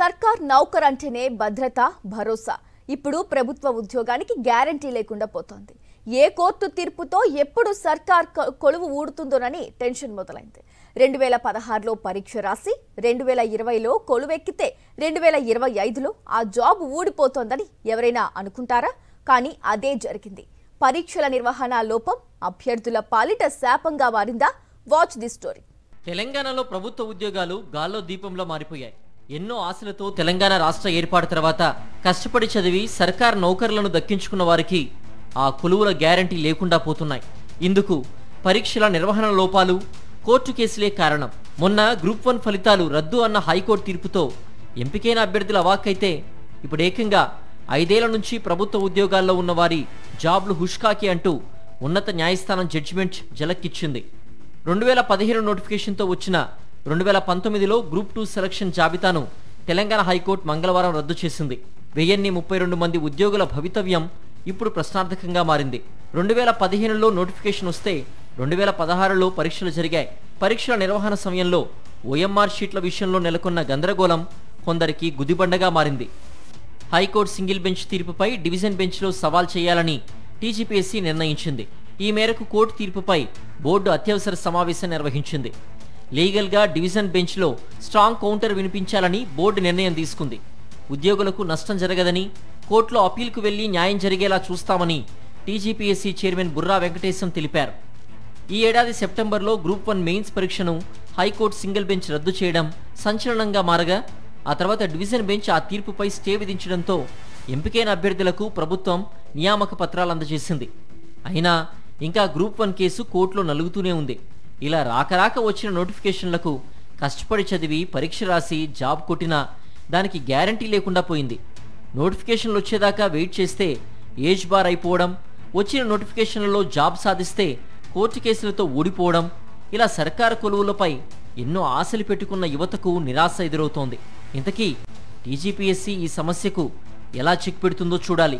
సర్కార్ నౌకర్ అంటేనే భద్రత భరోసా. ఇప్పుడు ప్రభుత్వ ఉద్యోగానికి గ్యారంటీ లేకుండా పోతోంది. ఏ కోర్టు తీర్పుతో ఎప్పుడు సర్కార్ కొలువు ఊడుతుందోనని టెన్షన్ మొదలైంది. 2016లో పరీక్ష రాసి 2020లో కొలువెక్కితే 2025లో ఆ జాబ్ ఊడిపోతోందని ఎవరైనా అనుకుంటారా? కానీ అదే జరిగింది. పరీక్షల నిర్వహణ లోపం అభ్యర్థుల పాలిట శాపంగా మారిందా? Watch the story. తెలంగాణలో ప్రభుత్వ ఉద్యోగాలు గాల్లో దీపంలో మారిపోయాయి. ఎన్నో ఆశలతో తెలంగాణ రాష్ట్ర ఏర్పాటు తర్వాత కష్టపడి చదివి సర్కార్ నౌకర్లను దక్కించుకున్న వారికి ఆ కొలువుల గ్యారంటీ లేకుండా పోతున్నాయి. ఇందుకు పరీక్షల నిర్వహణ లోపాలు, కోర్టు కేసులే కారణం. మొన్న గ్రూప్ 1 ఫలితాలు రద్దు అన్న హైకోర్టు తీర్పుతో ఎంపికైన అభ్యర్థుల అవాక్కైతే ఇప్పుడు ఏకంగా 5 ఏళ్ల నుంచి ప్రభుత్వ ఉద్యోగాల్లో ఉన్న వారి జాబ్లు హుష్కాకి అంటూ ఉన్నత న్యాయస్థానం జడ్జిమెంట్ జలక్కిచ్చింది. 2017 నోటిఫికేషన్తో వచ్చిన 2019లో గ్రూప్ 2 సెలక్షన్ జాబితాను తెలంగాణ హైకోర్టు మంగళవారం రద్దు చేసింది. 1032 మంది ఉద్యోగుల భవితవ్యం ఇప్పుడు ప్రశ్నార్థకంగా మారింది. 2015లో నోటిఫికేషన్ వస్తే 2016లో పరీక్షలు జరిగాయి. పరీక్షల నిర్వహణ సమయంలో OMR షీట్ల విషయంలో నెలకొన్న గందరగోళం కొందరికి గుదిబండగా మారింది. హైకోర్టు సింగిల్ బెంచ్ తీర్పుపై డివిజన్ బెంచ్లో సవాల్ చేయాలని TGPSC నిర్ణయించింది. ఈ మేరకు కోర్టు తీర్పుపై బోర్డు అత్యవసర సమావేశం నిర్వహించింది. లీగల్గా డివిజన్ బెంచ్లో స్ట్రాంగ్ కౌంటర్ వినిపించాలని బోర్డు నిర్ణయం తీసుకుంది. ఉద్యోగులకు నష్టం జరగదని, కోర్టులో అప్పీల్కు వెళ్లి న్యాయం జరిగేలా చూస్తామని TGPSC చైర్మన్ బుర్రా వెంకటేశం తెలిపారు. ఈ ఏడాది సెప్టెంబర్లో గ్రూప్ 1 మెయిన్స్ పరీక్షను హైకోర్టు సింగిల్ బెంచ్ రద్దు చేయడం సంచలనంగా మారగా, ఆ తర్వాత డివిజన్ బెంచ్ ఆ తీర్పుపై స్టే విధించడంతో ఎంపికైన అభ్యర్థులకు ప్రభుత్వం నియామక పత్రాలు అందజేసింది. అయినా ఇంకా గ్రూప్ 1 కేసు కోర్టులో నలుగుతూనే ఉంది. ఇలా రాకరాక వచ్చిన నోటిఫికేషన్లకు కష్టపడి చదివి పరీక్ష రాసి జాబ్ కొట్టినా దానికి గ్యారంటీ లేకుండా పోయింది. నోటిఫికేషన్లు వచ్చేదాకా వెయిట్ చేస్తే ఏజ్ బార్ అయిపోవడం, వచ్చిన నోటిఫికేషన్లలో జాబ్ సాధిస్తే కోర్టు కేసులతో ఊడిపోవడం, ఇలా సర్కారు కొలువులపై ఎన్నో ఆశలు పెట్టుకున్న యువతకు నిరాశ ఎదురవుతోంది. ఇంతకీ TGPSC ఈ సమస్యకు ఎలా చెక్ పెడుతుందో చూడాలి.